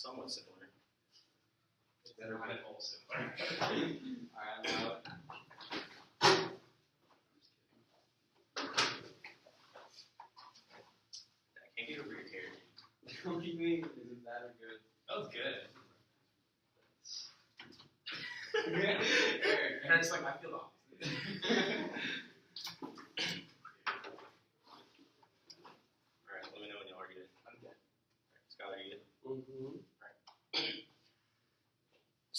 somewhat similar. They're not at all similar. Alright, I'm out. I can't get over your hair. What do you mean? Is it bad or good? That was good. And it's like, I feel the opposite. Alright, let me know when y'all are good. I'm good. Skylar, you good? Mm-hmm.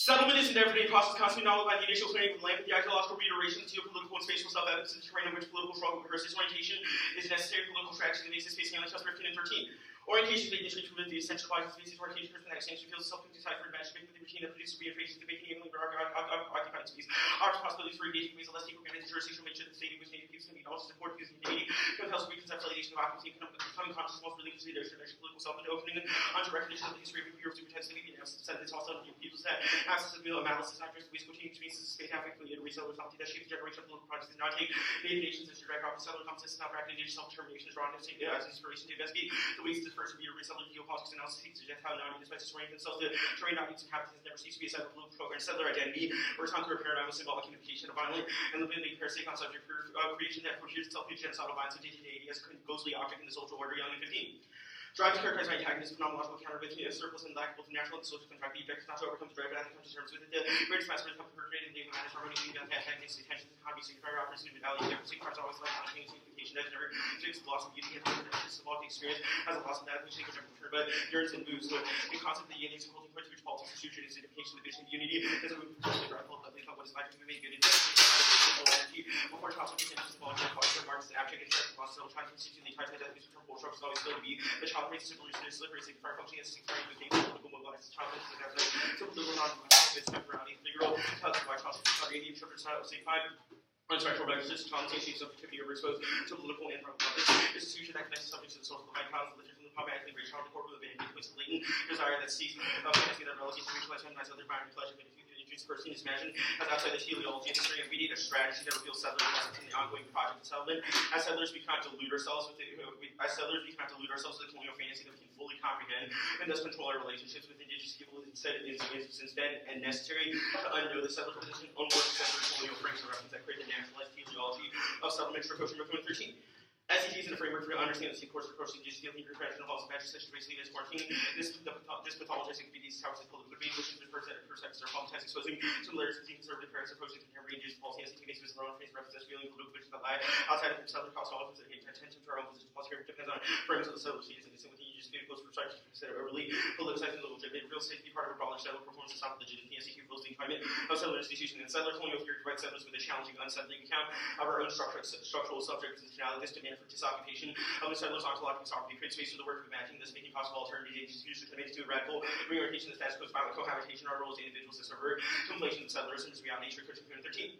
Settlement is an everyday process constantly novel by the initial planning of the land with the ideological reiteration of geopolitical and spatial self-evidence in the terrain on which political struggle versus orientation is necessary political strategy that makes this space handling chapter 15 and 13. Orientation is made initially to prevent the essential bias of spaces orientation person that extension feels self-decide for advantage to make the routine that produces reinformations to make enabling for occupied space. Our responsibilities for engaging ways of less take organized jurisdictional nature of the state in which native peoples can be also support because unity compels reconceptualization of occupancy and becoming conscious whilst relinquishing their political self and opening onto recognition of the history of Europe to pretend to be an sentence also of peoples that absence of analysis not just waste between spaces space affectfully and resellers something that shapes the generation of political projects did not take native nations as direct office settler consensus not practicing self-determination is drawn as inspiration to investigate the ways to first to be a reseller geopolitics analysis to suggest how not despite disorienting themselves to terrain audience inhabitants never cease to be a set of political program settler identity or time through a paradigm of symbolic unification of violent and limited parasitic on subject for creation that portrays itself as genocidal violence and deity as a ghostly object in the social order young and 15. Drive is characterized by antagonism, phenomenological counterweight, surplus and lack both natural and social contract effects, not to overcome the drive, but to come to terms with it. The greatest master of the creating the managed harmony, the antagonistic tensions, the economy, signifier opportunity, value, deficit, cards always like unchanged signification, that never takes the loss of beauty and the symbolic experience as a loss of that which they can return, but yearns and moves. So, the concept of the unity is holding point to which politics is future is identification of the vision of unity as a move closely grapple of what is likely to be made good in energy. Before topic is interesting, marks and abject interest, lost several times, constitutionally tied to the definition of term structures always still to be the child race simple slippery, signifier functioning as a signifier to gain political mobilized child race is a simple liberal non-democratic is temporarily integral, tells why child race are 80 interpreted style of state 5. Unspectral records, connotation, subjectivity are exposed to political and public institution that connects subjects to the source of the icons, the literature, and the problematically great child, the corporate event, the latent desire that seeks fantasy that relative to visualize and other binary pleasure, but person is imagined as outside the teleology industry, and we need a strategy that reveals settler lessons in the ongoing project of settlement. As settlers, we cannot delude ourselves with the colonial fantasy that we can fully comprehend and thus control our relationships with indigenous people. Instead and necessary to unknow the settler position, unwork settler colonial frames and reference that create the naturalized teleology of settlement for Coaching Recommend 13. SET is in a framework for understanding the course of approach to indigenous dealing intervention involves measures such as racially as quarantine. This pathologizing these towers of political debate, which is the perspectives are problems exposing similarities between conservative parents approaches to contemporary indigenous policy. SET makes their own face references feeling political visions that lie outside of the settler cost all that attention to our own position. Policy depends on frames of the settler cities and within indigenous people perspectives consider overly politicized and legitimate. Real safety part of a broader settler performance is not legitimacy. SET feels the climate of settler institutions and settler colonial theory provides settlers with a challenging, unsettling account of our own structural subjects and this demand for disoccupation of the settlers' ontological sovereignty creates space for the work of imagining this, making possible alternatives to committed to a radical reorientation of the status quo, violent cohabitation, our role as individuals as subvert conflation of settlers and this reality nature Coaching 13.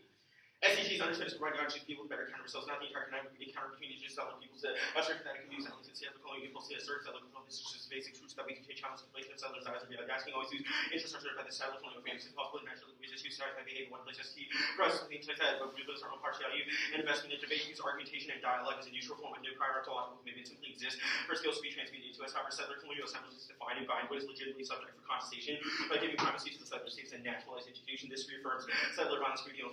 SET is understood as providing indigenous people with better counter ourselves, not the entire encounter between indigenous settler peoples that usher that can use elements of the colonial impulse to assert settler control. This is just basic truths that we can take challenge to place in settlers' eyes and be asking always use infrastructure by the settler colonial fantasy possible and naturally ways to start by behaving one place SET for us to think like that, but we lose our own partiality and investment in debate, use argumentation and dialogue as a neutral form of no prior ontological commitment simply exists for skills to be transmitted to us. However, settler colonial assemblies define and bind what is legitimately subject for contestation by giving primacy to the settler states and naturalized institution. This reaffirms settler violence 15.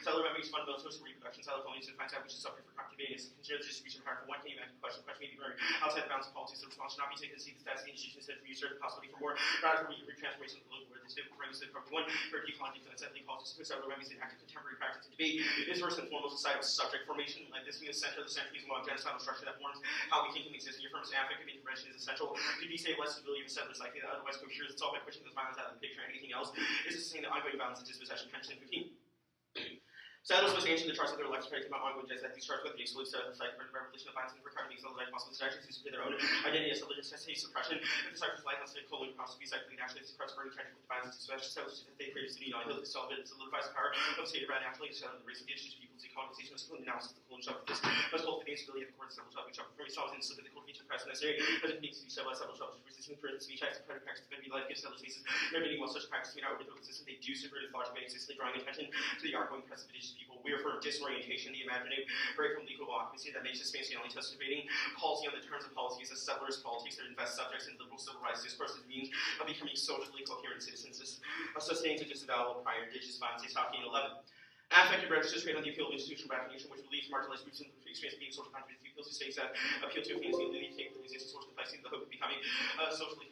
Settler remedies fundamental social reproduction. Settler colonies define that which is subject for debate is considered distribution power for one can even question may be heard outside the bounds of politics. The response should not be taken to see the status of the institution instead of reassert the possibility for more radical retransformation of the local where the state frames of one for decolonizing and settling politics to settler remedies in active contemporary practice and debate is first and foremost a site of subject formation. Like this being the center of the centuries long genocidal structure that forms how we think and exist. Your firm's affective intervention is essential to destabilize the stability of settlers likely that otherwise coheres itself by pushing this violence out of the picture. Anything else is to sustain the ongoing violence and dispossession. Pension 15. Settlers must answer the charge of their elections predicted by ongoing deaths that these charges with the exclusive set of the site for the revolution of violence and for trying to make settlers like possible strategies to secure their own identity as settlers necessitate suppression. If the cypher's life has to colonial process to be cyclically naturally suppressed for entrenched with the violence and suppression settlers that they previously need on hill solidifies the power of the state of right naturally to the race of the indigenous peoples. The colonization of the analysis of the colonial shelf. This must cultivate the stability of the court of settlers shelf, which for me solves and so that the cultivation of press necessary as it needs to be stabilized settlers shelf. Resisting for the speech acts and predator practice of life gives settlers spaces. Their meaning while such practice may not overthrow the system, they do subvert its logic by insistently drawing attention to the ongoing press of indigenous people. We affirm disorientation, the imaginative, break from legal occupancy that makes us fancy only touch debating policy on the terms of policies as settlers' politics that invest subjects in liberal civil rights discourse as means of becoming socially coherent citizens. Sustains a disavowal of prior indigenous violence, talking 11. Affected registers trade on the appeal of institutional recognition, which relieves marginalized groups in the experience of being social contributed to appeals to states that appeal to a fantasy and leading take the existing social complexity in the hope of becoming socially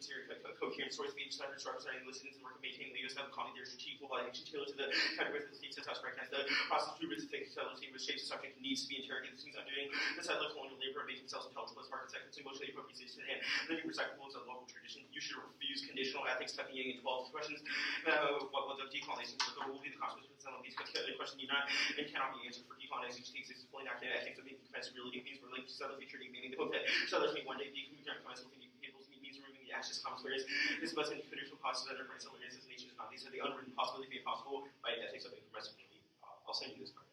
coherent stories being standards representing the listeners and work of maintaining leaders that have their strategic mobilization tailored to the categories of the states that has recognized the process through which the settler team which shapes the subject needs to be interrogated. Things I'm doing the settler colonial labor and making themselves intelligible as market segments, emotionally appropriate citizen and living recyclables of local tradition. You should refuse conditional ethics, tucking in 12 questions. What will the decolonizing circle will be the consequences of some of these questions need not and cannot be answered for decolonizing states is fully active ethics of making defensibility means related to settlers future meaning the hope that settlers may one day be comments within people's means removing the actions common whereas this must be traditional costs that are settlers as nations not these are the unwritten possibilities made possible by ethics of incompressibility. I'll send you this card.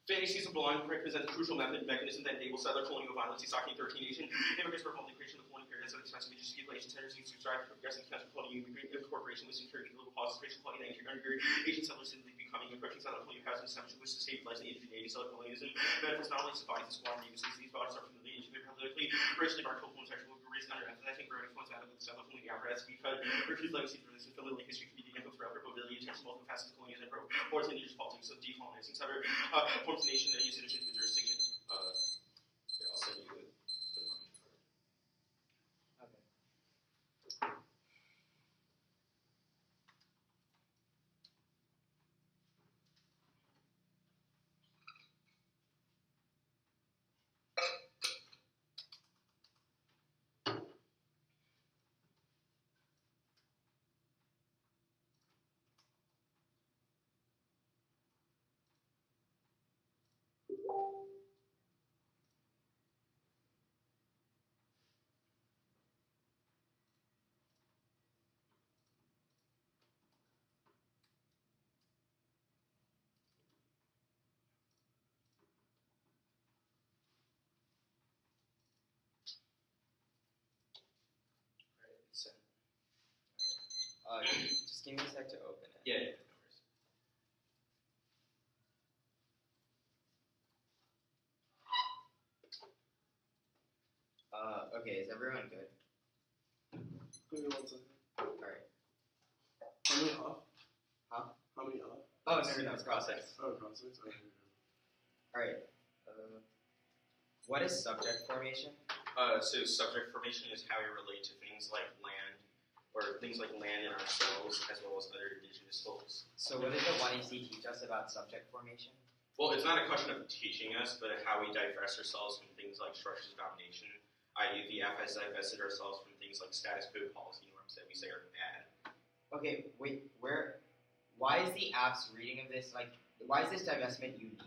Fantasies of belonging represent a crucial mechanism that enables settler colonial violence. Stocking 13 Asian immigrants perform the creation of the colonial periods of expensive indigenous population centers to strive for progressive defense of colonial incorporation with encouraging global policies, creation of colonial under Asian settlers simply becoming approaching settler colonial housing establishment which to stabilize the indigeneity settler colonialism benefits not only its bodies and squad grievances. These bodies are familiar into their politically, racially marked homosexual race under emphasizing growing influence out of the settler colonial apparatus because refuse legacy for this and familiar history community and forever mobility attention multiple facets of colonialism and boards indigenous politics of decolonizing settler forms of nation that use it into the jurisdiction. Here, I'll send you the Okay. Just give me a sec to open it. Yeah. Okay, is everyone good? Give me 1 second. Alright. How many off? Huh? How many off? Oh, no, it's process. Oh, process? Okay. Alright. What is subject formation? So subject formation is how we relate to things like land, or things like land in ourselves, as well as other indigenous folks. So what does the 1AC teach us about subject formation? Well, it's not a question of teaching us, but how we divest ourselves from things like structures of domination, i.e. the F has divested ourselves from things like status quo policy norms that we say are bad. Okay, wait, why is the app's reading of this, why is this divestment unique?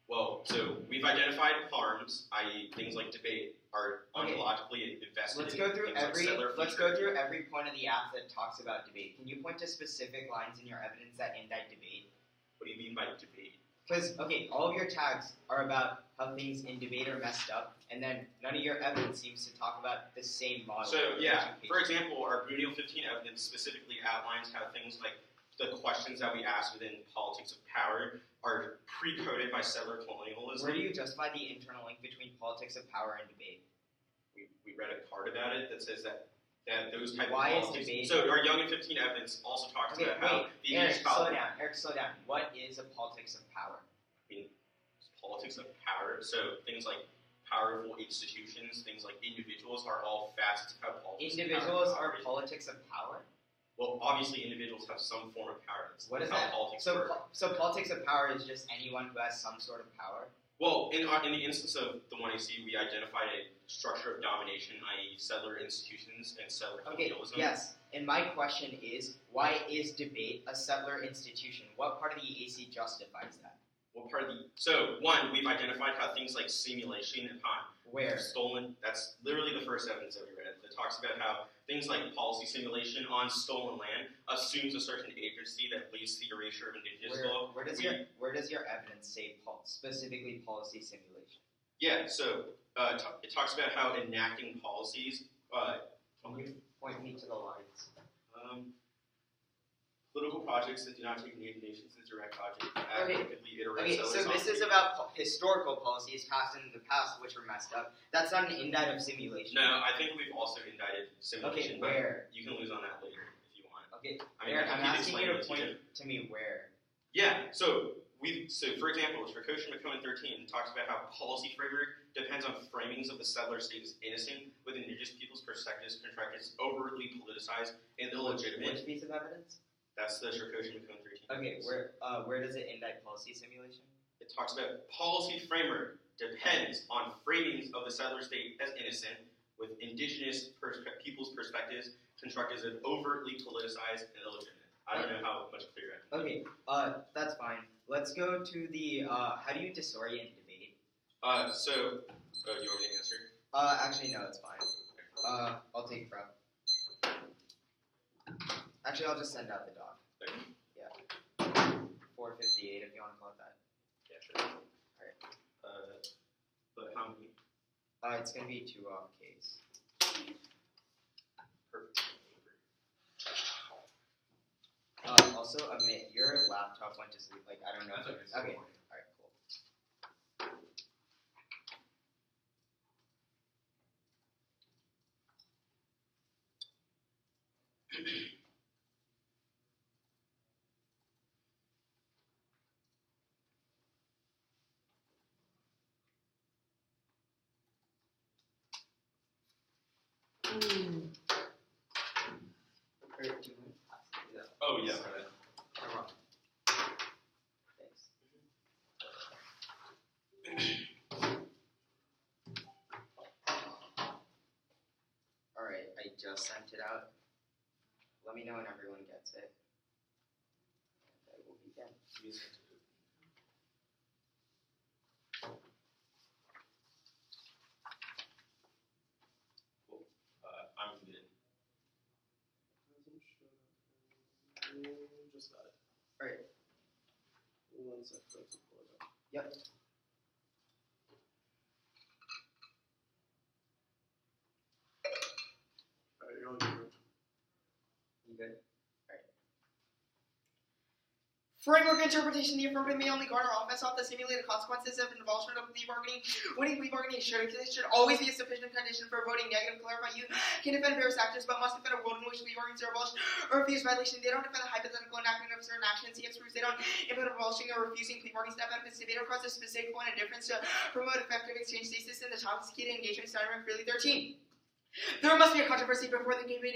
Well, so we've identified harms, i.e. things like debate, are ontologically invested Let's go through like every point of the app that talks about debate. Can you point to specific lines in your evidence that indict debate? What do you mean by debate? Because, all of your tags are about how things in debate are messed up, and then none of your evidence seems to talk about the same model. So, yeah, for example, our Brunel 15 evidence specifically outlines how things like the questions that we ask within politics of power are pre-coded by settler colonialism. Where do you justify the internal link between politics of power and debate? We read a part about it that says that those type Why of politics. Is debate? So our Young and 15 evidence also talks about how the Eric, slow down. What is a politics of power? I mean, politics of power. So things like powerful institutions, things like individuals are all facets of how politics. Individuals are politics of power. Well, obviously, individuals have some form of power. What is that? Politics so politics of power is just anyone who has some sort of power? Well, in the instance of the 1AC, we identified a structure of domination, i.e. settler institutions and settler colonialism. Yes. And my question is, why is debate a settler institution? What part of the AC justifies that? What part of the... So, one, we've identified how things like simulation upon stolen... That's literally the first evidence that we read that talks about how things like policy simulation on stolen land assumes a certain agency that leads to the erasure of indigenous law. Where does your evidence say specifically policy simulation? Yeah, so it talks about how enacting policies. Can you point me to the lines? Political projects that do not take nations as direct object Okay. actively iterate. Okay, so this is about historical policies passed in the past which were messed up. That's not an indict of simulation. No, I think we've also indicted simulation. Okay, where? But you can lose on that later if you want. Okay, I mean, Eric, I I'm can asking you to explain it point to me where. Yeah, so for example, Shrakoshin McCone 13 talks about how policy framework depends on framings of the settler state as innocent, with indigenous people's perspectives contracted as overtly politicized and illegitimate. Which piece of evidence? That's the Shrakoshin McCone 13. Okay, where does it indict policy simulation? It talks about policy framework depends on framings of the settler state as innocent, with indigenous people's perspectives constructed as overtly politicized and illegitimate. I don't know how much clearer I can Okay, that's fine. Let's go to the, how do you disorient debate? do you want me to answer? Actually, no, it's fine. I'll take prep. Actually, I'll just send out the doc. Okay. Yeah. 458, if you want to call it that. Yeah, sure. Alright. But how many? It's going to be 2 off case. Perfect. Also, admit, your laptop went to sleep. Like, I don't know. That's Okay. okay. Alright, cool. Alright, do you want to pass it? Yeah. Oh, yeah. Come on. Thanks. Alright, I just sent it out. Let me know when everyone gets it. And I will begin. Cool. I'm muted. Just got it. Alright. 1 sec, I have to pull it up. Yep. Alright, you're on your You good? Alright. Framework interpretation: the affirmative may only garner offense off the simulated consequences of involvement of plea bargaining. Winning plea bargaining should always be a sufficient condition for voting negative. Clarify: you can defend various actors, but must defend a world in which plea bargains are abolished or refused violation. They don't defend the hypothetical enactment of certain actions. He proves they don't implement abolishing or refusing plea bargains that benefits debate across a specific point of difference to promote effective exchange thesis in the topics key to engagement starting with Plea 13. There must be a controversy before the debate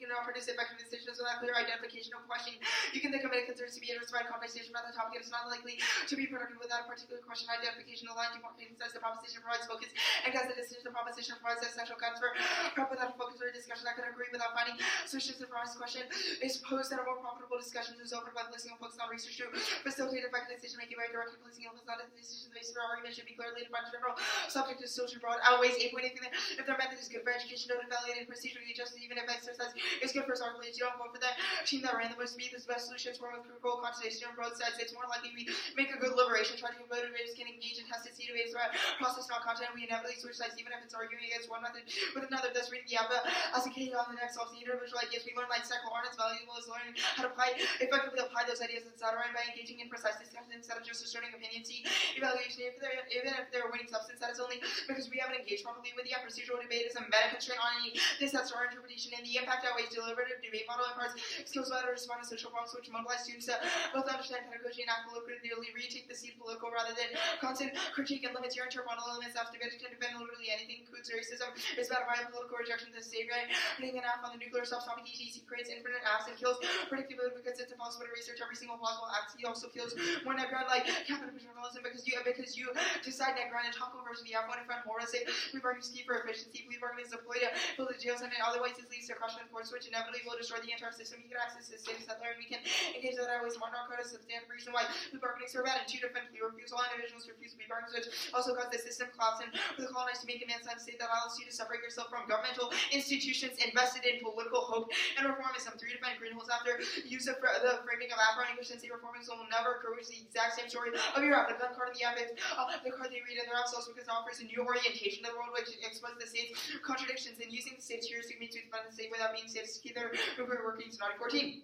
cannot produce effective decisions without clear identification of question. You can think of any concerns to be interested by conversation about the topic. It is not likely to be productive without a particular question identification. The line demarcating says the proposition provides focus, and as the decision, the proposition provides essential transfer. Prep without a focus or a discussion that could agree without finding solutions to the promised question is posed that a more profitable discussion is opened by placing a focus on research to facilitate effective decision making by directly placing a focus on the decision based on argument should be clearly defined. General subject is still too broad. Outweighs 8.8 if their method is good for education, don't evaluate procedurally adjusted even if exercise is good for some players. You don't vote for that team that ran the most speed. This best solution is form with critical contestation on both sides. It's more likely we make a good liberation. Try to motivators can engage in tested see debates about process, not content. We inevitably switch sides even if it's arguing against one method with another. Thus reading the alpha as a key on the next off the individual ideas. We learn like cycle aren't as valuable as learning how to effectively apply those ideas etc. And by engaging in precise discussion instead of just asserting opinion. See evaluation even if they're winning substance, that is only because we haven't engaged properly with the procedural debate is a meta constraint on any this that's our interpretation, and the impact outweighs deliberative debate model imparts skills about how to respond to social problems which mobilize students to both understand pedagogy and act politically, retake the seed political rather than constant critique and limits your intermodal elements after debate can defend literally anything. Includes racism is about violent political rejection to save right, putting an app on the nuclear subatomic ETC creates infinite apps and kills predictability because it's impossible to research every single plausible act. He also kills more Negron like capital paternalism because you decide Negron and talk over to the app when friend Morris say we bargain ski for efficiency. We bargain is deployed to build a jail center. Otherwise, this leads to a crushing force, which inevitably will destroy the entire system. You can access this same settler, and we can engage that always more narcotics, substantive reason why plea bargainings are bad, and 2, defend plea refusal. Individuals refuse plea bargains, which also cause the system collapse, and for the colonized to make demands on a state that allows you to separate yourself from governmental institutions invested in political hope and reformism. 3, defend greenholes after use of the framing of background English and say reforming will never occur, which is the exact same story of your app. The gun card in the app is the card they read in their apps also because it offers a new orientation to the world, which exposes the state's contradictions in using the state's heuristic means to defend the state without being states to keep their workings. Naughty 14.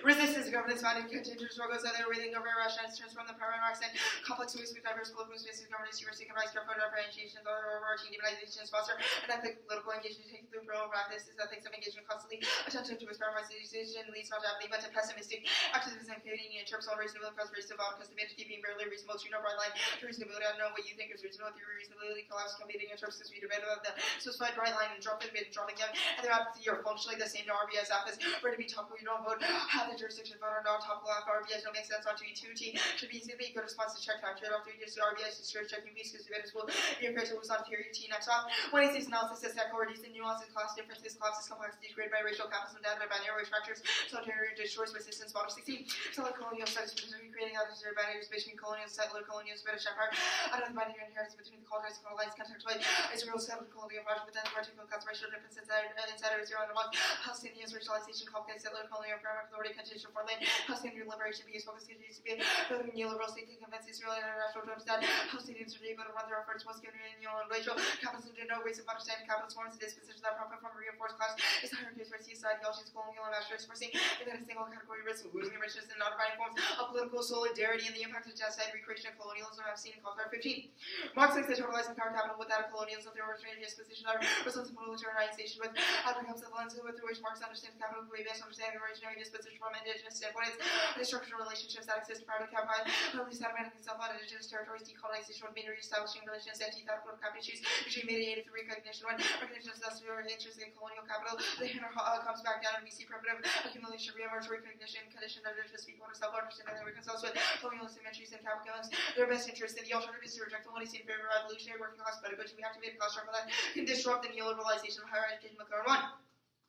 Resistance to governance founded contingent struggles that are within government rationalize turns from the power and accent complex ways with diverse political spaces governance heuristic and rights careful differentiations other overarching demonization sponsor and ethic political engagement taken through pro practice is ethics of engagement constantly attention to experimentation leads not to apathy but to pessimistic activism creating in terms of reasonable because reasonable because the to being barely reasonable to no bright line to reasonability. I don't know what you think is reasonable theory reasonability collapse competing in terms of we debate about the specified bright line and dropping them and their apathy are functionally the same to RBS office where to be topical you don't vote have the jurisdiction vote or not topical after RBS don't make sense on 2T should be easily good response to check time trade off 3 just RBS is sure checking piece because the event will be impaired to was on theory T next off when it says analysis says that coordinates and nuances class differences collapses complexity created by racial capitalism data by binary structures solitary choice resistance model 16 settler colonial studies specifically creating unnecessary barriers between colonial settler colonial British empire out of the binary inheritance between the colonized and colonized contextually Israel settler colonial project with then particular concentration differences inside of Israel and among Palestinians racialization complicated settler colonial framework authority contingent for land Palestinian liberation because focus continues to be building neoliberal state to convince Israel and international to understand Palestinians are able to run their efforts once given in and racial capitalism to no ways of understanding capitalist forms of disposition that profit from a reinforced class is hierarchies where society ideologies colonial and national expressing in a single category risk of losing richness and not defining forms of political solidarity and the impact of genocide recreation of colonialism I've seen in Culture 15. Marx thinks that totalizing power capital without a colonialism through originated disposition are results of militarization with comprehensive lens through which Marx understands capital way best understanding originary disposition from indigenous standpoints the structural relationships that exist prior to capital at least automatically self on indigenous territories decolonization would mean reestablishing relations anti-capital capital issues usually mediated through recognition when recognition is necessary interest in colonial capital the hammer comes back down and we see primitive accumulation reemerge recognition condition that indigenous people to self-understand and reconciles with colonialist entries and capitalists their best interest in the alternative is to reject the one in favor of revolutionary working class pedagogy we activate a class struggle that can disrupt the neoliberalization of higher education McLaren 1.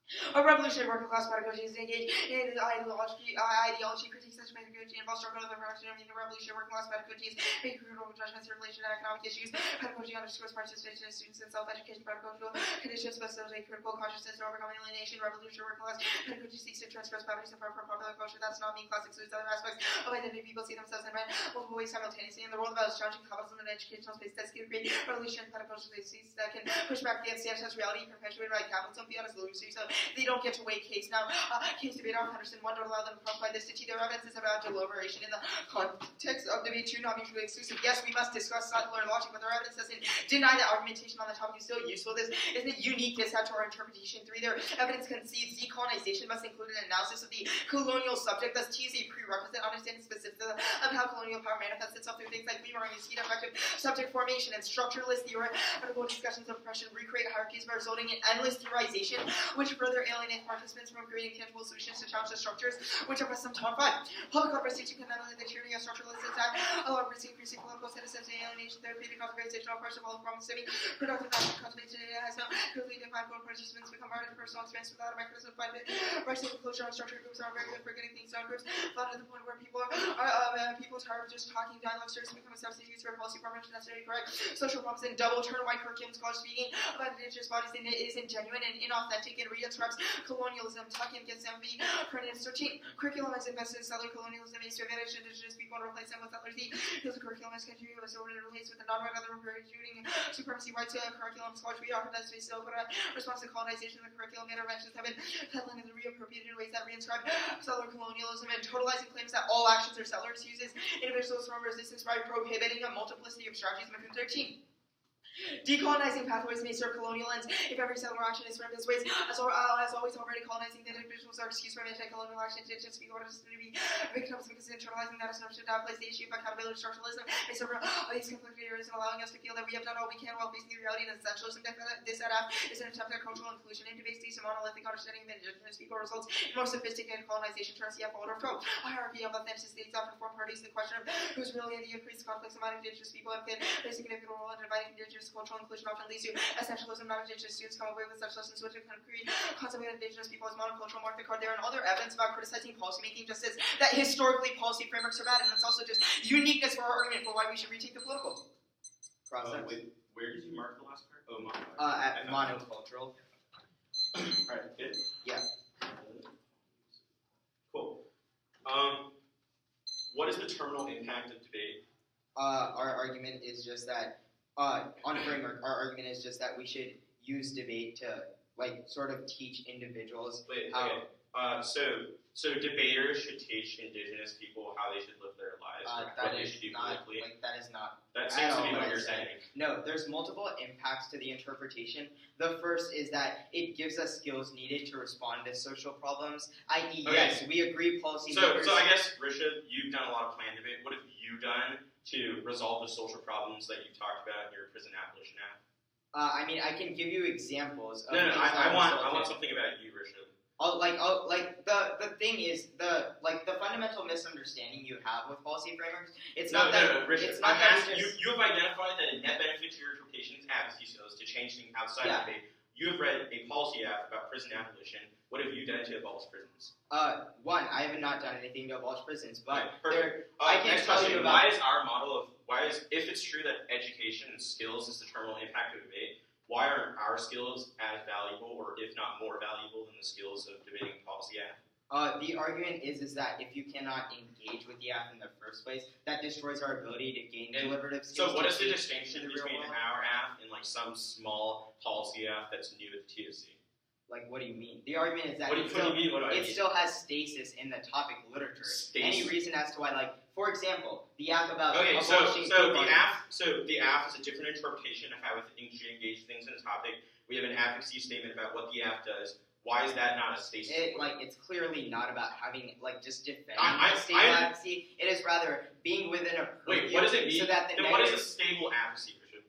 A revolutionary working class pedagogy is engaged in ideology critiques such pedagogy involves struggle with the production of the revolutionary working class pedagogies making critical judgments in relation to economic issues. Pedagogy underscores participation of students in self-education pedagogical conditions facilitate critical consciousness and overcome alienation. Revolutionary working class pedagogy seeks to transgress boundaries apart from popular culture. That's not mean class excludes other aspects of identity. People see themselves in multiple ways simultaneously in the world about challenging capitalism and educational space that's going to create revolutionary pedagogical spaces that can push back against the anti reality perpetuated by capitalism beyond its illusory. So they don't get to weigh case. Now, case debate on Henderson 1 don't allow them to profile this to teach their evidence is about deliberation in the context of debate 2, not mutually exclusive. Yes, we must discuss secular logic, but their evidence doesn't deny that argumentation on the topic is still useful. This isn't it unique this to our interpretation 3. Their evidence concedes decolonization must include an analysis of the colonial subject, thus T is a prerequisite understanding specifics of how colonial power manifests itself through things like lever and seed effective subject formation and structuralist theoretical discussions of oppression recreate hierarchies by resulting in endless theorization, which further alienate participants from creating tangible solutions to challenge the structures which oppress them. Top 5. Public conversation can analyze the tyranny of structuralist attack, along with increasing political citizens, alienation, therapeutic conservation, of personal health problems, productive action, cultivation, has no clearly defined goal. Participants become part of the personal experience without a mechanism to find it. Rights and closure on structured groups are very good for getting things done. Groups found at the point where people are tired of just talking. Dialogue starts to become a substitute for policy formation necessary to correct social problems and double turn white curriculums. College speaking about indigenous bodies and it isn't genuine and inauthentic and reinterrupts colonialism. Talking against MV Fernandez 13. Curriculum has invested in settler colonialism and to advantage indigenous people and replace them with settlers. Because the curriculum is continuous so it relates with the non-white other perpetuating supremacy white curriculum. College we offer that space to open a response to colonization. The curriculum interventions have been peddling and reappropriated in ways that reinscribe settler colonialism and totalizing claims that all actions are settlers uses individuals from resistance by prohibiting a multiplicity of strategies. Mission 13. Decolonizing pathways may serve colonial ends if every settler action is framed as ways, as always already colonizing the individuals are excused from anti-colonial action to just be ordered to be victims because internalizing that assumption to place the issue of accountability structuralism may serve these conflicting areas and allowing us to feel that we have done all we can while facing the reality and essentialism. This setup is an attempt at cultural inclusion and debates these monolithic understanding of indigenous people results in more sophisticated colonization turns the older folk. A hierarchy of authentic states often form parties. The question of who's really in the increased conflicts among indigenous people and can play a significant role in dividing indigenous cultural inclusion often leads to essentialism. Non-indigenous students come away with such lessons which can create concept of indigenous people as monocultural mark the card. There are other evidence about criticizing policymaking just as that historically policy frameworks are bad, and it's also just uniqueness for our argument for why we should retake the political process. Wait, where did you mark the last part? Oh, At monocultural. Alright, good? Yeah. Cool. what is the terminal impact of debate? Our argument is just that on framework, our argument is just that we should use debate to sort of teach individuals Wait, how. okay. So debaters should teach indigenous people how they should live their lives, or That what they is should do not politically. that is not. That at seems to all be what what I you're said. saying. No, there's multiple impacts to the interpretation. The first is that it gives us skills needed to respond to social problems, i.e., Okay. yes, we agree policy So makers. I guess, Risha, you've done a lot of plan debate. What have you done to resolve the social problems that you talked about in your prison abolition act? I mean, I can give you examples of No, things I that want resulted. something about you, Risha. The thing is the fundamental misunderstanding you have with policy frameworks. It's not that Risha. it's not I'm that asking we you. just- You have identified that a net benefit to your interpretation is advocacy skills to change things outside of debate. You have read a policy act about prison abolition. What have you done to abolish prisons? One, I have not done anything to abolish prisons, but Okay, perfect. I can Next tell question. you about- If it's true that education and skills is the terminal impact of debate, why aren't our skills as valuable, or if not more valuable, than the skills of debating policy act? The argument is that if you cannot engage with the app in the first place, that destroys our ability to gain And deliberative skills. So what to is the teach distinction in the real between world. our app and some small policy app that's new at the TOC? What do you mean? The argument is that What do you mean? What do I it mean? still has stasis in the topic literature. Any Stasis. reason as to why, for example, the app about Okay, so abolishing the app is a different interpretation of how it engage things in a topic. We have an advocacy statement about what the app does. Why is that not a stasis? It's clearly not about having just defending I- stable advocacy. It is rather being within a purview. Wait, what does it mean? So that the Then what is a negative- stable advocacy, Richard?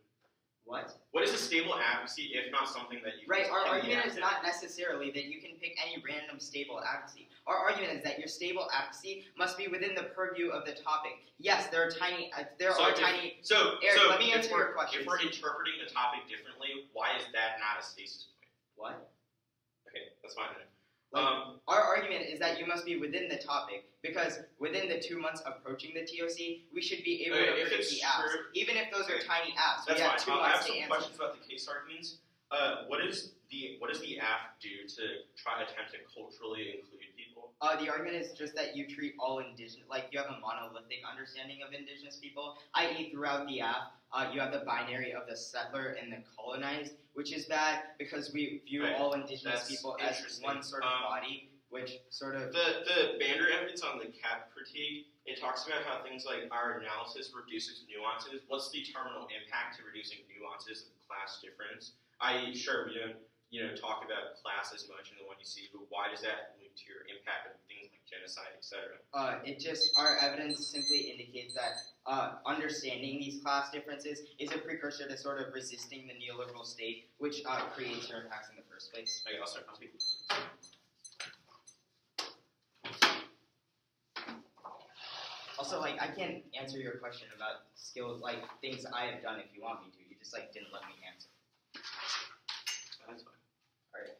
what? What is a stable advocacy if not something that you Right, our can argument is react not necessarily that you can pick any random stable advocacy. Our argument is that your stable advocacy must be within the purview of the topic. Yes, there are tiny. So, Eric, so let me if answer we're- your questions. If we're interpreting the topic differently, why is that not a stasis point? What? Okay, that's fine then. Our argument is that you must be within the topic because within the 2 months approaching the TOC, we should be able Okay, to if predict it's the apps, true- even if those are tiny apps. That's we have fine. 2 I have months to some answer. questions about the case arguments. What does the app do to try to attempt to culturally include people? The argument is just that you treat all indigenous, you have a monolithic understanding of indigenous people, i.e. throughout the app, you have the binary of the settler and the colonized, which is bad because we view Right. all indigenous That's people as interesting. one sort of body, which sort of... The Bander evidence on the CAP critique, it talks about how things like our analysis reduces nuances. What's the terminal impact to reducing nuances of class difference? I.e., sure, we don't talk about class as much in the one you see, but why does that link to your impact of things like genocide, etc.? Our evidence simply indicates that understanding these class differences is a precursor to sort of resisting the neoliberal state, which creates your impacts in the first place. Okay, I'll start my speaking. Also, I can't answer your question about skills, things I have done if you want me to. You just, didn't let me answer. That's fine. Alright.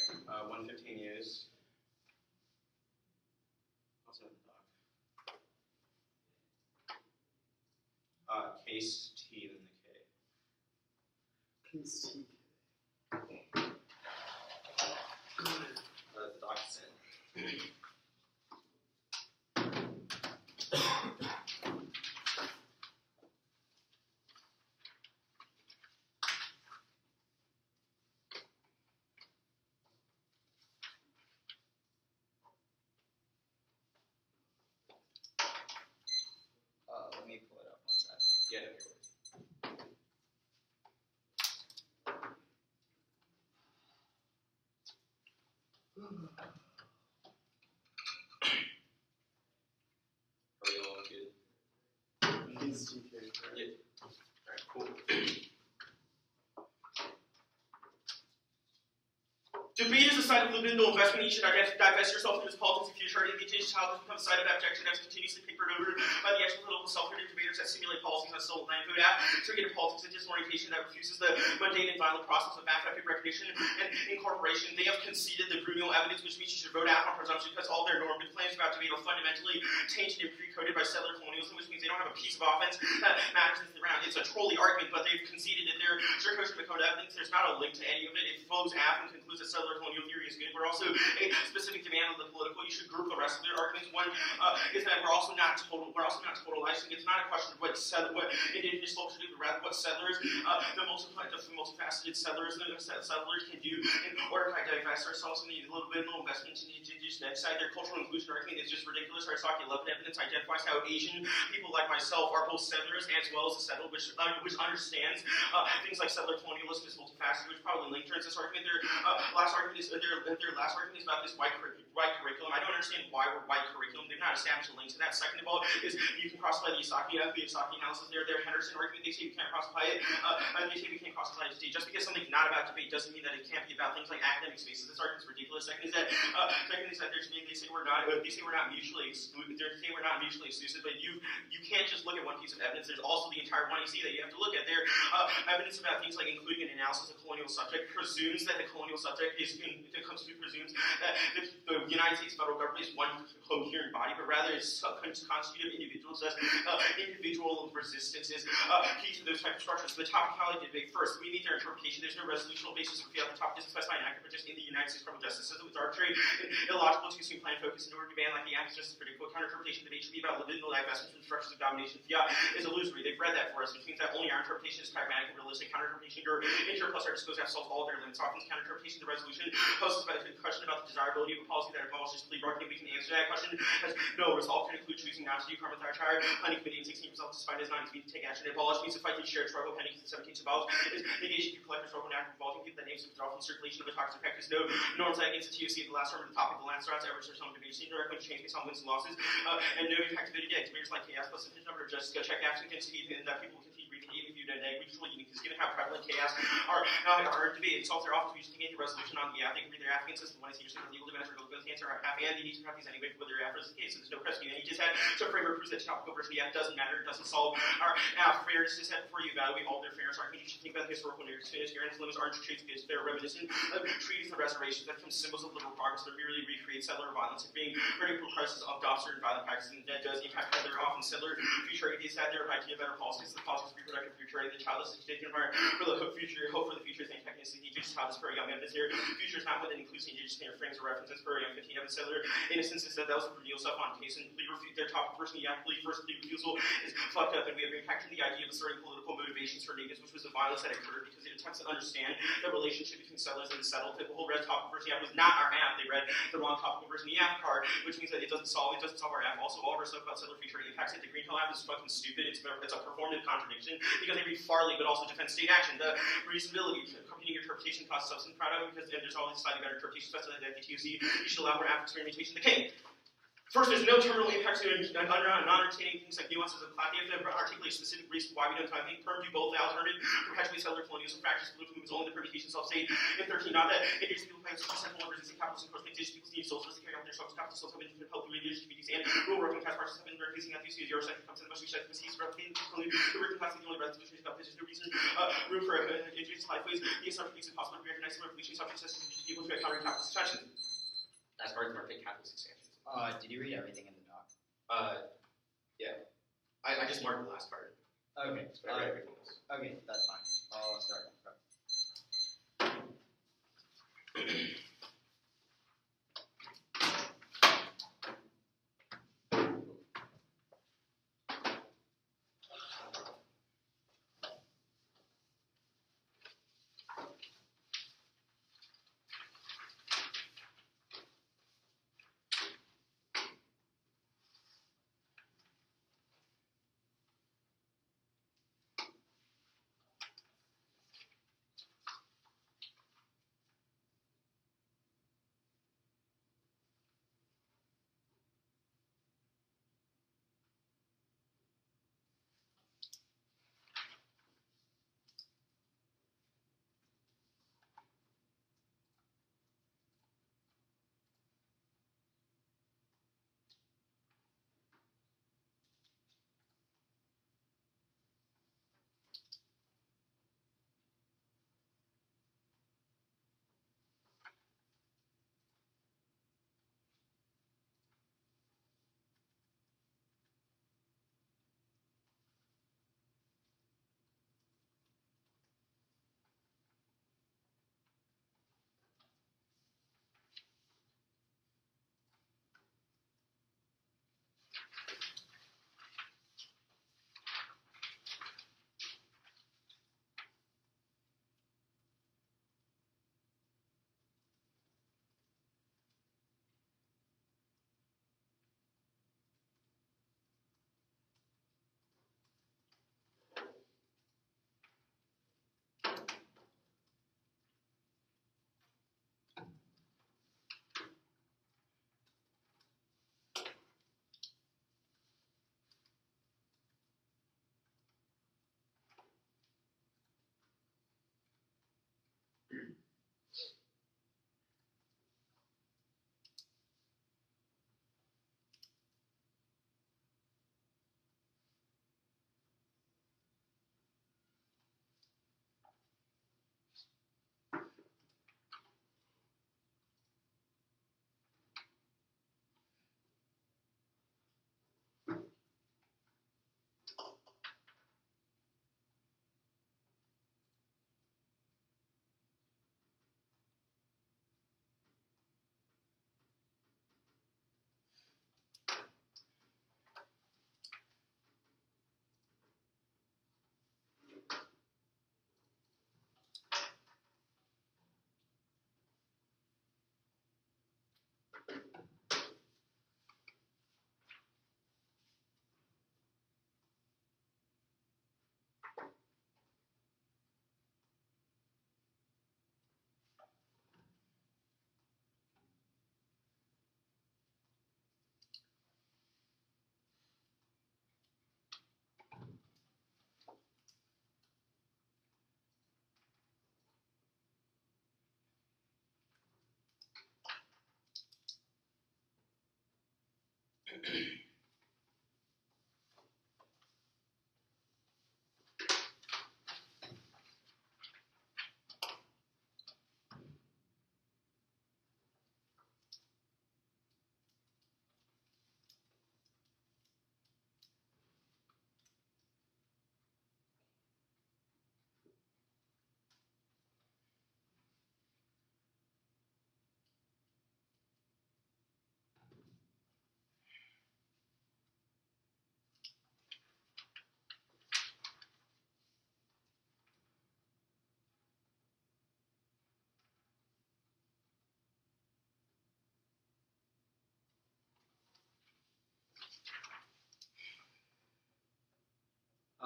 Okay, 115 years. What's in the doc? Case T then the K. Case T. The doc is in. get in your words. Are we all good? He's GK, right? Yeah. Alright, cool. Debate is a side of libido investment. You should divest yourself from its politics if you're trying to engage a child has become a side of abjection that's continuously papered over by the actual political self-hated debaters that simulate policies on soul land food app. Targeted politics and disorientation that refuses the mundane and violent process of affective recognition and incorporation. They have conceded the Bruno evidence, which means you should vote out on presumption because all their normative claims about debate are fundamentally tainted and pre-coded by settler colonialism, which means they don't have a piece of offense that matters in the round. It's a trolley argument, but they've conceded that their circumstantial code evidence, there's not a link to any of it. It flows af and concludes that settler colonial theory is good. We're also a specific demand on the political. You should group the rest of their arguments. One is that we're also not totalizing. It's not a question of what indigenous folks should do, but rather what settlers, the multifaceted settlers can do in order to divest ourselves from the little bit of investment in the indigenous next side. Their cultural inclusion argument is just ridiculous. Aristotelian evidence identifies how Asian people like myself are both settlers as well as the settled, which understands things like settler colonialism is multifaceted, which probably linked towards this argument. Their last argument is about this white curriculum. I don't understand why we're white curriculum. They've not established a link to that. Second of all, is you can cross-apply the Yasaki analysis. Their Henderson argument, they say you can't cross-apply it. They say we can't cross-apply it. Just because something's not about debate doesn't mean that it can't be about things like academic spaces. This argument's ridiculous. Second is that they say we're not mutually exclusive. They say we're not mutually exclusive, but you can't just look at one piece of evidence. There's also the entire 1EC that you have to look at. Their evidence about things like including an analysis of colonial subject presumes that the colonial subject presumes that the United States federal government is one coherent body, but rather is constituted of individuals as individual resistances key to those type of structures. So the topicality debate first, we need their interpretation. There's no resolutional basis for the top doesn't specify an actor, but just in the United States criminal justice system. It's arbitrary and illogical to assume plan focus in order to ban like the acts justice predictable counter-interpretation debate should be about libidinal divestment from structures of domination. Fiat is illusory. They've read that for us, which means that only our interpretation is pragmatic and realistic. Counter-interpretation, your inter plus our disposed have solved all their limits. Often counter-interpretation, the resolution poses about the question about the desirability of a policy that involves just plea bargaining. We can answer that question as no resolve can include choosing not to do carbon thyroid. Planning committee and 16 results despite as not to take action. Abolish means to fight the shared struggle. Pending the 17th abolish is negation to collective struggle and act involving people that names to withdraw from circulation of a toxic practice. No norms that against the TOC at the last term of the topic of the Lancelot's average or some debate seen directly change based on wins and losses. And no activated yet. Debaters like chaos plus sufficient number of justice check action continue and that people continue repeating if you know mutual unique is given how prevalent chaos are now in our debate. It's also their office we just negate the resolution on the app. They can read their African system when it's usually legal defense or legal answer our happy and they need to have these anyway for their app is the case. So there's no question. And you just had so framework proves that topical version of the app doesn't matter, it doesn't solve our app. Fairness is that before you evaluate all their fairness arguments, you should think about the historical narratives. Here and limits aren't traits because they're reminiscent of treaties and reservations that become symbols of liberal progress that merely recreate settler violence and being predictable crisis of doctrine and violent practices and that does impact their often settler future ideas had their idea of better policies, the politics of reproductive future, the childless education environment for the future, hope for the future, think technically indigenous childless for a young man this year. Future is not within inclusive indigenous frames or references for a young 15 of settler. Innocence is that was a real stuff on case and plea refute their top person the act plea first plea refusal is fucked up and we have impacted the idea of asserting political motivations for natives, which was the violence that occurred because it attempts to understand the relationship between settlers and the settled. The whole red topical version of the app was not our app. They read the wrong topical version of the app card, which means that it doesn't solve our app. Also, all of our stuff about settler future impacts it. The Green Hill app is fucking stupid. It's a performative contradiction because they read Farley but also defend state action. The reasonability, competing interpretation costs substance proud of because there's always slightly better interpretation, especially like the TUC. You should allow more app experimentation. The king. First, there's no terminal impact to non-entertaining things like nuances of plot. They have to articulate a specific reason why we don't time. I think perm do both the alternative, perpetually settler colonialism practice, political movements only the permutation self-state in 13. Not that indigenous people play such a central and resisting capitalism, of course, indigenous people need socialists to carry out their social capital, social have been helping indigenous communities and rural working class parties have been increasing at the zero second comes in the most research misuse replicating the working class is the only resolution about this. There's no reason room for indigenous lifeways. The assumption makes it possible to recognize the revolution subject systems to be able to counter capitalist expansion. That's part of the market capitalist expansion. Did you read everything in the doc? Yeah. I just marked the last part. Okay. But I read everything else. Okay, that's fine. I'll start.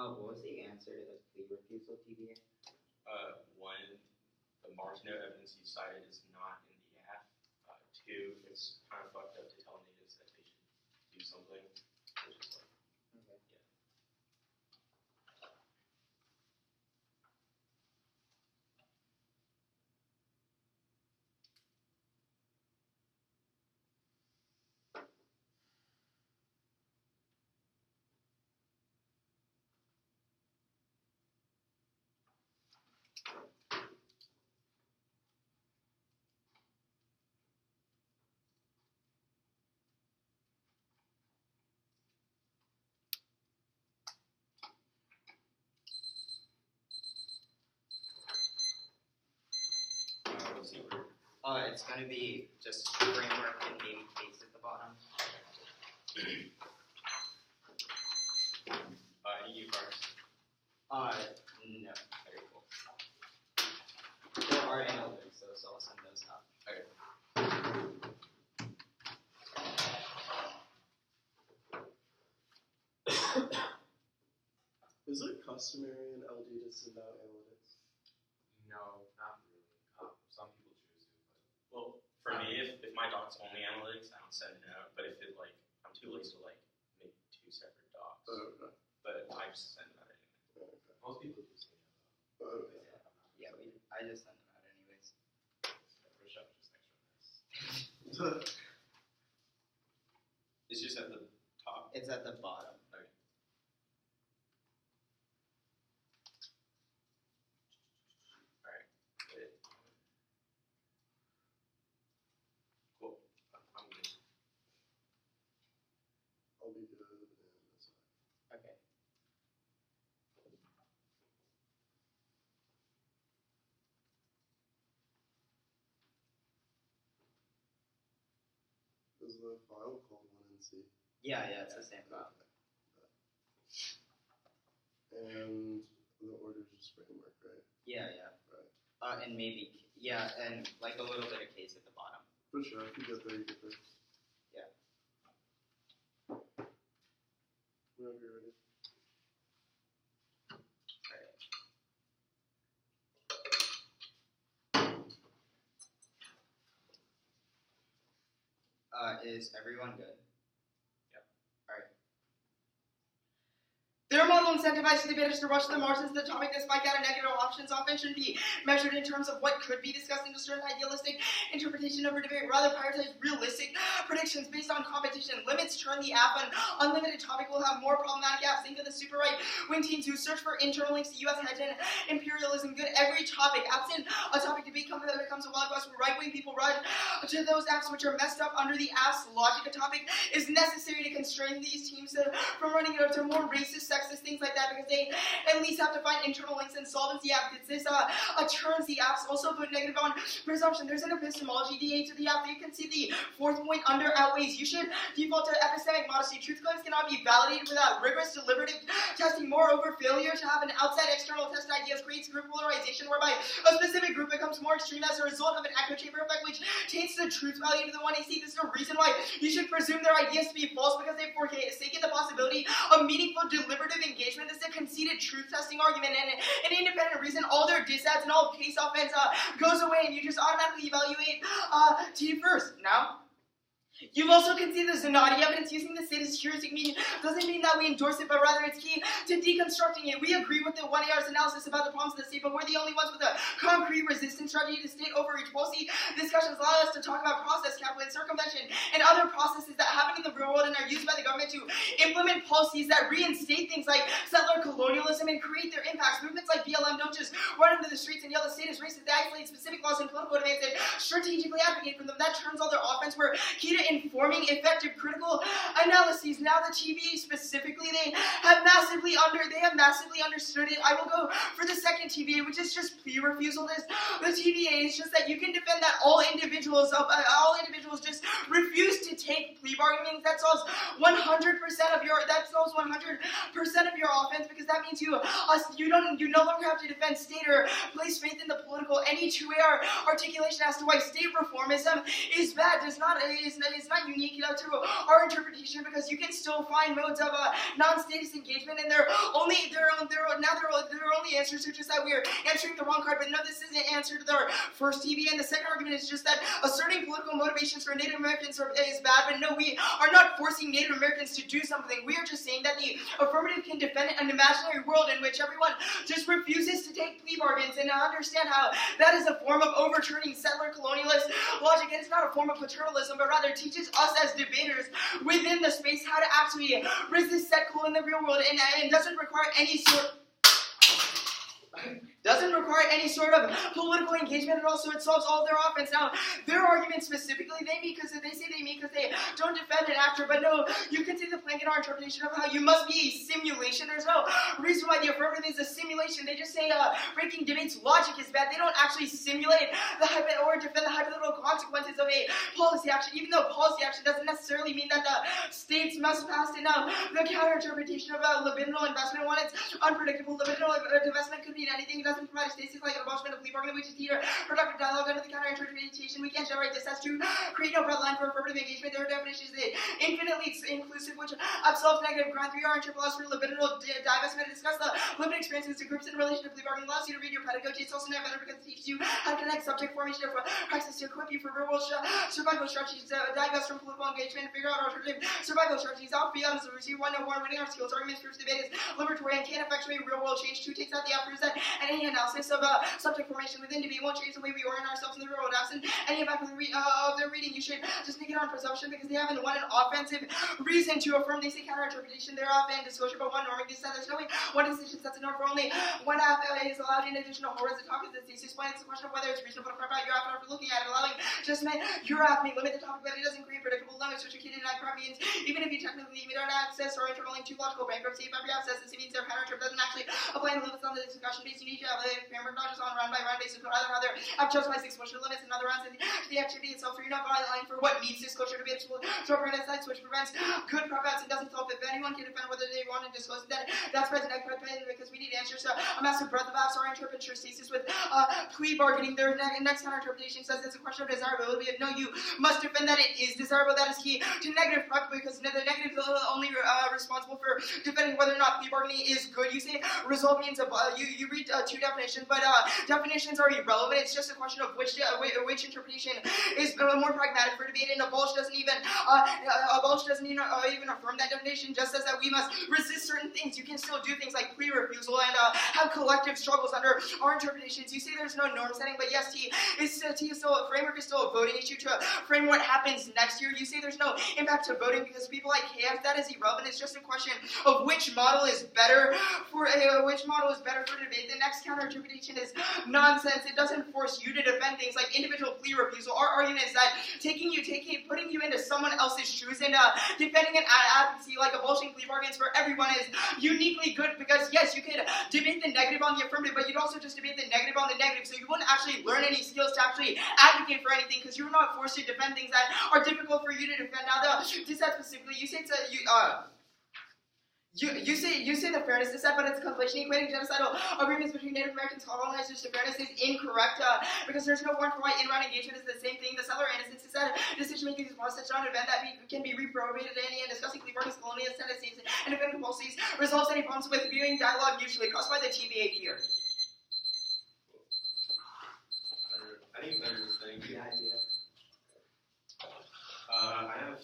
What was the answer to the plea refusal TBA? One, the Marino evidence you cited is not in the app. Two, it's kind of fucked up to tell natives that they should do something. Which is like, Okay. what's the order? It's gonna be just framework and maybe case at the bottom. Any new cards? No. Very cool. There are analytics though, so I'll send those out. Okay. Is it customary in LD to send out analytics? No, not really. Some people choose to, but Well, for me, if my doc's only analytics, I don't send it out. But if it like, I'm too lazy to like make two separate docs. Okay. But I just send them out anyway. Okay. most people do say no. Okay. Yeah, I just send them out anyways. Push up just extra nice. It's just at the top. It's at the bottom. Good. Cool. I'm good. I'll be good. And that's fine. Okay. Is the file called 1NC? Yeah, it's the same file. And the order's just framework, right? Yeah. Right. And maybe and like a little bit of case at the bottom. For sure. If you get there, you get there. Yeah. Whenever you're ready. Is everyone good? Their model incentivizes debaters to rush to the margins of the topic that spike out of negative options often shouldn't be measured in terms of what could be discussed into certain idealistic interpretation of a debate, rather prioritize realistic predictions based on competition. Limits turn the app on unlimited topic will have more problematic apps. Think of the super right wing teens who search for internal links to U.S. head and imperialism. Good every topic. Absent a topic debate becomes a wild west where right wing people run to those apps which are messed up under the app's logic. A topic is necessary to constrain these teams from running it up to more racist, sexist, things like that, because they at least have to find internal links and solvency app. This turns the apps. Also put negative on presumption. There's an epistemology DA to the app. You can see the fourth point under outweighs. You should default to epistemic modesty. Truth claims cannot be validated without rigorous deliberative testing. Moreover, failure to have an outside external test ideas creates group polarization, whereby a specific group becomes more extreme as a result of an echo chamber effect, which taints the truth value to the one they see. This is a reason why you should presume their ideas to be false, because they've forsaken the possibility of meaningful deliberative engagement. This is a conceited truth testing argument, and an independent reason. All their disads and all case offense goes away, and you just automatically evaluate T first. Now, You've also conceded there's naughty evidence using the state as heuristic mean doesn't mean that we endorse it, but rather it's key to deconstructing it. We agree with the 1AR's analysis about the problems of the state, but we're the only ones with a concrete resistance strategy to state overreach. Policy discussions allow us to talk about process capital and circumvention and other processes that happen in the real world and are used by the government to implement policies that reinstate things like settler colonialism and create their impacts. Movements like BLM don't just run into the streets and yell the state is racist. They isolate specific laws and political demands and strategically advocate for them. That turns all their offense were key to informing effective critical analyses. Now the TVA specifically, they have massively understood it. I will go for the second TVA, which is just plea refusal. The TVA is just that you can defend that all individuals just refuse to take plea bargaining. That solves 100% of your offense, because that means you no longer have to defend state or place faith in the political. Any 2AR articulation as to why state reformism is bad is not unique to our interpretation, because you can still find modes of non-status engagement, and their only answers are just that we're answering the wrong card. But no, this isn't answer to their first TV. And the second argument is just that asserting political motivations for Native Americans is bad. But no, we are not forcing Native Americans to do something. We are just saying that the affirmative can defend an imaginary world in which everyone just refuses to take plea bargains, and understand how that is a form of overturning settler colonialist logic. And it's not a form of paternalism, but rather teaches us as debaters within the space how to actually resist set cool in the real world, and doesn't require any sort of political engagement at all. So it solves all their offense. Now, their argument specifically, they say they don't defend an actor, but no, you can see the plank in our interpretation of how you must be a simulation. There's no reason why the affirmative is a simulation. They just say breaking debates logic is bad. They don't actually simulate or defend the hypothetical consequences of a policy action, even though policy action doesn't necessarily mean that the states must pass it. Now, the counter-interpretation of libidinal investment, one, it's unpredictable. Libidinal investment could mean anything. It doesn't provide a stasis like an abolishment of plea bargaining, which is key to productive dialogue. Under the counter-interpretation, we can't generate this as to create no red line for affirmative engagement. Their definition is infinitely inclusive, which absolves negative ground. 3R interpolates for libidinal divestment. Discuss the limited experiences to groups in relation to plea bargaining. Allows you to read your pedagogy. It's also not better because it teaches you how to connect subject formation of praxis to equip you for real-world survival strategies. Divest from political engagement and figure out alternative survival strategies. I'll be honest, receive one no warrant winning our skills. Arguments for debate is liberatory and can't effectuate real-world change. 2 takes out the after that and any analysis of subject formation within debate won't change the way we orient ourselves in the real world. Absent any impact of their reading, you should just make it on presumption, because they haven't one an offensive reason to affirm. They say counter-interpretation thereof and disclosure, but one norming this there's no way one decision sets a norm for only one half is allowed in addition to horrors. The topic that thesis explains the question of whether it's reasonable to crap out your half after looking at it. Allowing just your half may limit the topic, but it doesn't create predictable limits, which a kid in crap means even if you technically meet on access or internal to logical bankruptcy, if every access this means their counter-interpret doesn't actually apply the limits on the discussion base. You need to have a framework not just on round by round basis, but either how they're justified exposure limits and other rounds in the activity itself. So you're not violating for what meets disclosure to be able to prevent insights, which prevents good prep outs and doesn't solve if anyone can defend whether they want to disclose it. Then that's present because we need answers to a massive breadth of apps. Our interpretation stasis with plea bargaining. Their next counter interpretation says it's a question of desirability. If no, you must defend that it is desirable. That is key to negative prep, because the negative is only responsible for defending whether or not plea bargaining is good. You say result means you read 2 definitions, but definitions are irrelevant. It's just a question of which interpretation is more pragmatic for debate. And abolished doesn't even affirm that definition. Just says that we must resist certain things. You can still do things like plea refusal and have collective struggles under our interpretations. You say there's no norm setting, but yes, T is still a framework is still a voting issue to frame what happens next year. You say there's no impact to voting because people like KF, that is irrelevant. It's just a question of which model is better for debate. The next counter interpretation is nonsense. It doesn't force you to defend things like individual plea refusal. Our argument is that putting you into someone else's shoes and defending an advocacy like abolishing plea bargains for everyone is uniquely good, because yes, you could debate the negative on the affirmative, but you'd also just debate the negative on the negative, so you wouldn't actually learn any skills to actually advocate for anything, because you're not forced to defend things that are difficult for you to defend. Now, dissent specifically, you say you say the fairness dissent, but it's a conflation. Equating genocidal agreements between Native Americans and colonizers to fairness is incorrect, because there's no warrant for why in-round engagement is the same thing. The settler innocence dissent decision-making is one such an event that can be reprobated any, and discussing plea bargains, colonial tendencies, and defending policies resolves any problems with viewing dialogue mutually caused by the TVA here. I think there's this thing. The idea. I have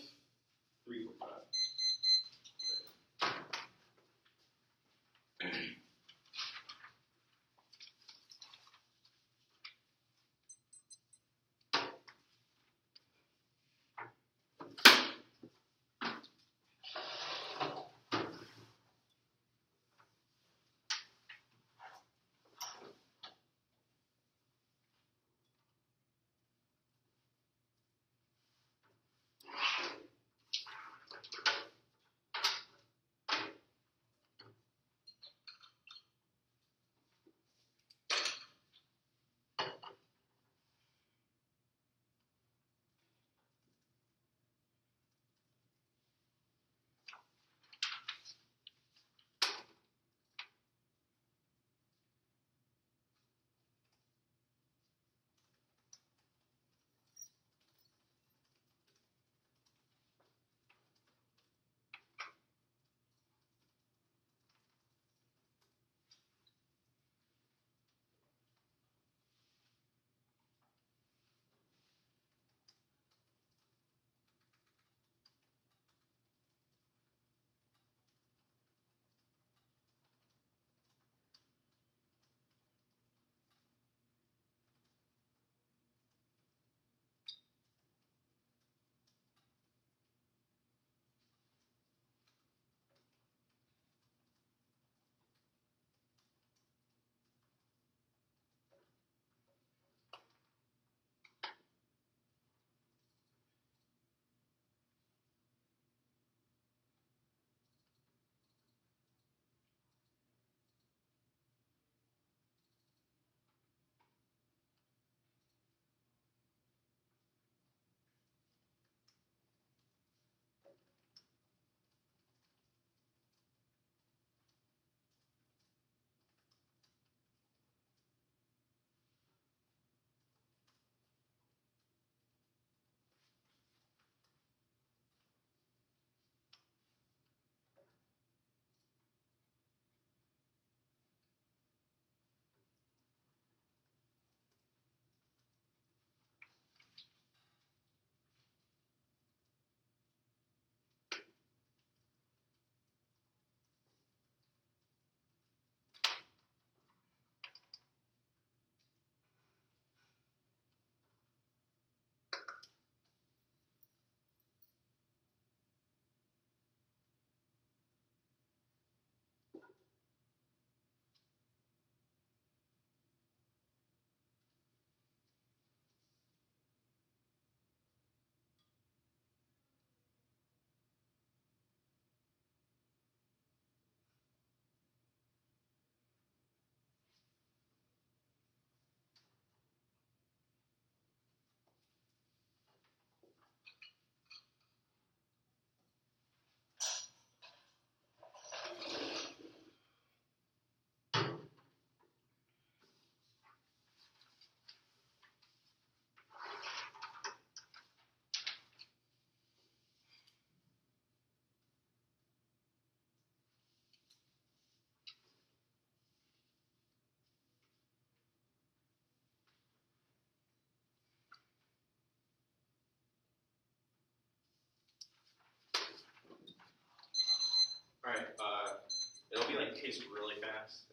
case really fast.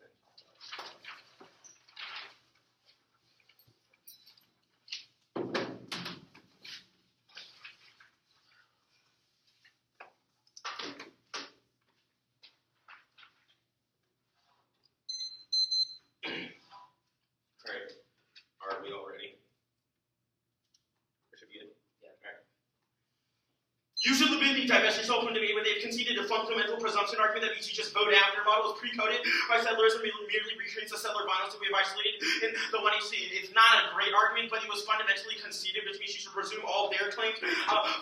Alright. Are we all ready? That should be it. Yeah. Alright. You should legally divest yourself from debate when they've conceded a fundamental presumption argument that means you just vote after model is pre-coded by settlers and merely recreates the settler violence that we have isolated in the one you see. It's not a great argument, but it was fundamentally conceded, which means you should presume all their claims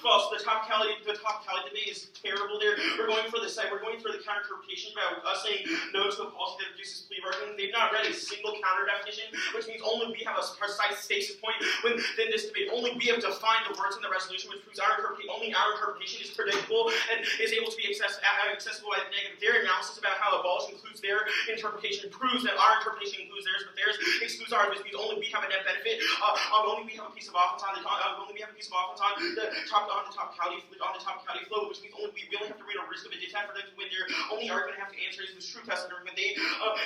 false. The topicality debate is terrible there. We're going for the counter-interpretation about us saying no to a policy that reduces plea bargaining. They've not read a single counter definition, which means only we have a precise stasis point within this debate. Only we have defined the words in the resolution, which proves only our interpretation is predictable and is able to be accessible by the negative. Their analysis about how abolished includes their interpretation proves that our interpretation includes theirs, but theirs excludes ours, which means only we have a net benefit. Only we have a piece of offense on the topicality flow, which means we only have to read a risk of a discount for them to win. Their only argument I have to answer is this true test argument. They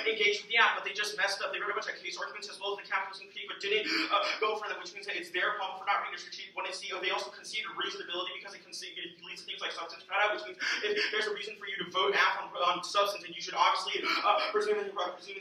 engaged with the app, but they just messed up. They wrote a bunch of case arguments as well as the capitalism critique, but didn't go for them, which means that it's their problem for not reading their critique. When it's they also conceded reasonability because it leads to things like substance cutout, which means if there's a reason for you to vote app on substance, and you should obviously presume in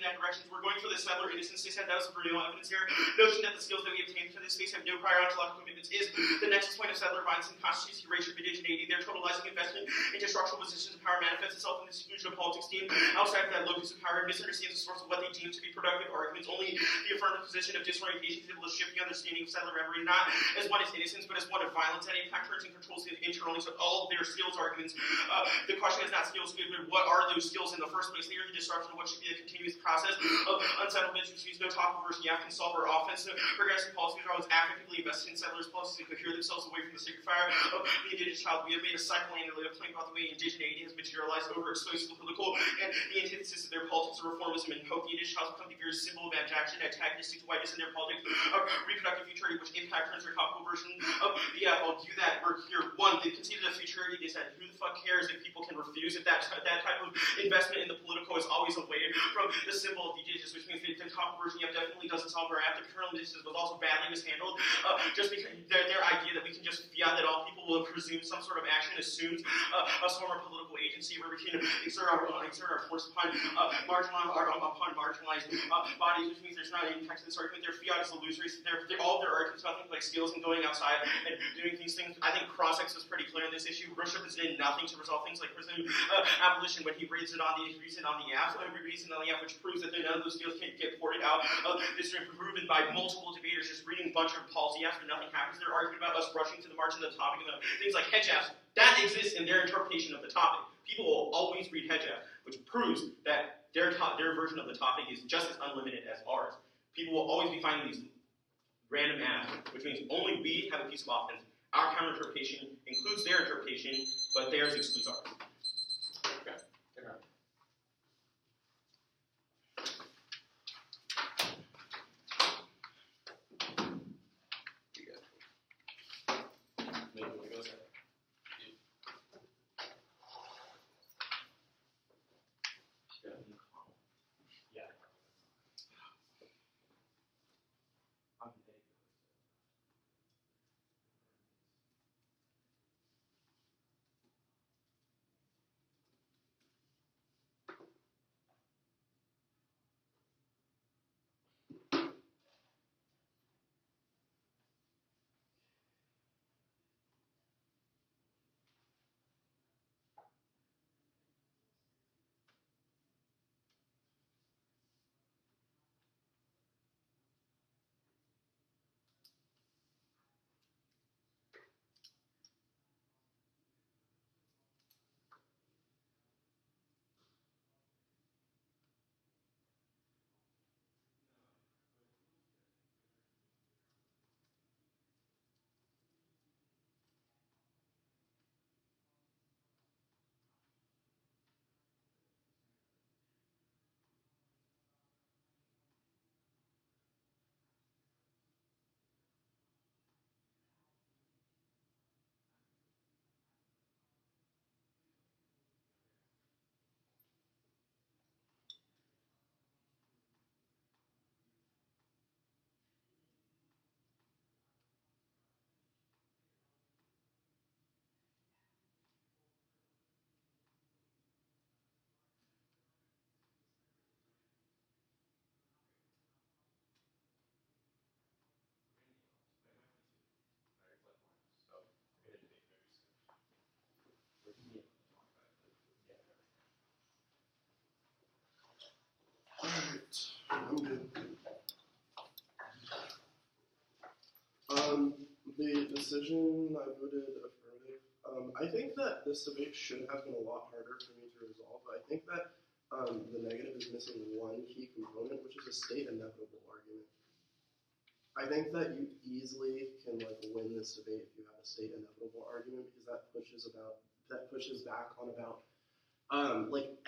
that direction. We're going for the settler innocence. They said that was real evidence here. Notion that the skills that we obtained for this space have no prior ontological commitments is the nexus point of settler violence and constitutes erasure of indigeneity. Their totalizing investment into structural positions of power manifests itself in the exclusion of politics team. Outside of that locus of power, misunderstands the source of what they deem to be productive arguments. Only the affirmative position of disorientation is able to shift the understanding of settler memory, not as one is innocence, but as one of violence that impacts and controls it internally. So all of their skills arguments, the question is not skills, but what are those skills in the first place? They are the disruption of what should be a continuous process of unsettlement, which means no top versus the can solve our offense. Progressive policies are always actively invested in settlers' policies to procure themselves away from the sacred fire of the indigenous child. We have made a psychoanalytic claim about the way indigeneity has materialized overexposed to the political and the antithesis of their politics of reformism, and hope the indigenous child become the very symbol of abjection, antagonistic to whiteness in their politics of reproductive futurity, which impact turns their topical version of the I'll do that work here. One, they conceded a futurity. They said, who the fuck cares if people can refuse? If that type of investment in the political is always away from the symbol of the indigenous, which means the topical version definitely doesn't solve our after paternal injustice was also badly mishandled. Just because their idea that we can just fiat that all people will presume some sort of action assumes a form of political agency where we can exert our force upon marginalized bodies, which means there's not an impact to this argument. Their fiat is illusory. All of their arguments about things like skills and going outside and doing these things. I think Crossex was pretty clear on this issue. Bishop has done nothing to resolve things like prison abolition when he reads it on the app, which proves that none of those skills can get ported out. This is proven by multiple debaters just reading a bunch of policy apps and nothing happens. They're arguing about us rushing to the margin of the topic and things like hedge apps. That exists in their interpretation of the topic. People will always read hedge app, which proves that their version of the topic is just as unlimited as ours. People will always be finding these random apps, which means only we have a piece of offense. Our counter-interpretation includes their interpretation, but theirs excludes ours. Okay. decision, I voted affirmative. I think that this debate should have been a lot harder for me to resolve, but I think that the negative is missing one key component, which is a state inevitable argument. I think that you easily can win this debate if you have a state inevitable argument, because that pushes back on about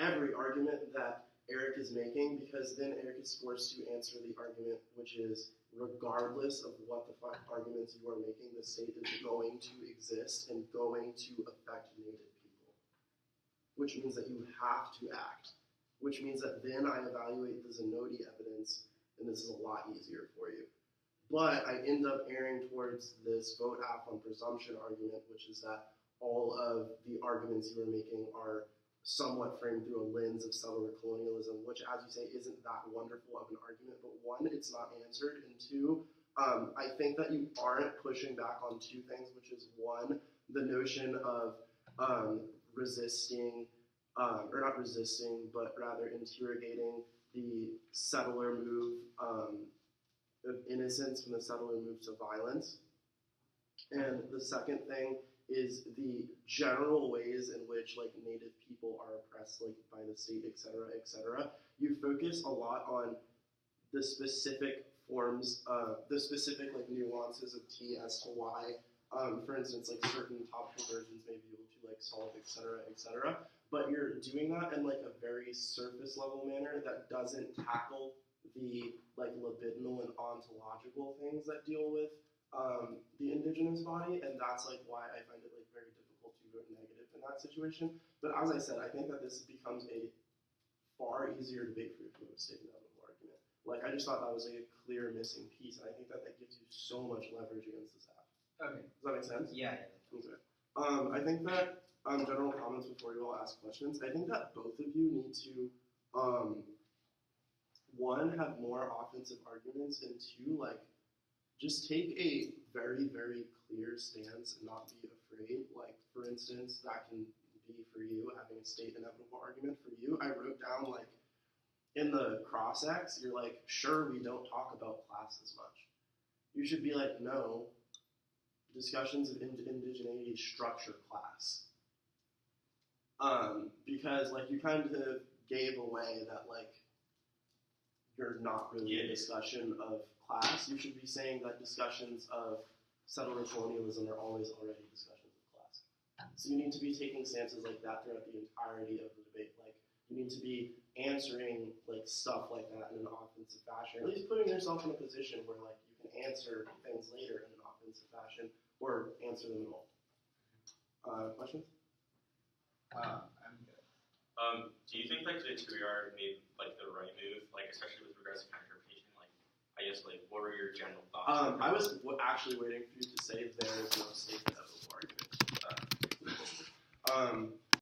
every argument that Eric is making, because then Eric is forced to answer the argument, which is regardless of what the arguments you are making, the state is going to exist and going to affect Native people, which means that you have to act, which means that then I evaluate the Zenodi evidence, and this is a lot easier for you. But I end up erring towards this vote app on presumption argument, which is that all of the arguments you are making are somewhat framed through a lens of settler colonialism, which, as you say, isn't that wonderful of an argument. But one, it's not answered, and two, I think that you aren't pushing back on two things, which is one, the notion of resisting, or not resisting, but rather interrogating the settler move of innocence from the settler move to violence. And the second thing is the general ways in which Native people are oppressed by the state, etc., etc. You focus a lot on the specific forms, the specific nuances of tea as to why, for instance, certain topical versions may be able to solve, etc., etc. But you're doing that in a very surface level manner that doesn't tackle the libidinal and ontological things that deal with the indigenous body, and that's why I find it very difficult to vote negative in that situation. But as I said, I think that this becomes a far easier debate for you to have a state inevitable argument. I just thought that was a clear missing piece, and I think that gives you so much leverage against this app. Okay. Does that make sense? Yeah. Okay. I think that general comments before you all ask questions. I think that both of you need to one, have more offensive arguments, and two, just take a very, very clear stance and not be afraid. For instance, that can be for you, having a state inevitable argument for you. I wrote down, in the cross-X, you're sure, we don't talk about class as much. You should be no, discussions of indigeneity structure class. Because, you kind of gave away that, you're not really a discussion of class. You should be saying that discussions of settler colonialism are always already discussions of class. So you need to be taking stances like that throughout the entirety of the debate. You need to be answering stuff like that in an offensive fashion, or at least putting yourself in a position where you can answer things later in an offensive fashion, or answer them at all. Questions? I'm good. Do you think the 2ER made the right move, especially with regards to interpretation? I guess what were your general thoughts? I was actually waiting for you to say there is no state inevitable argument.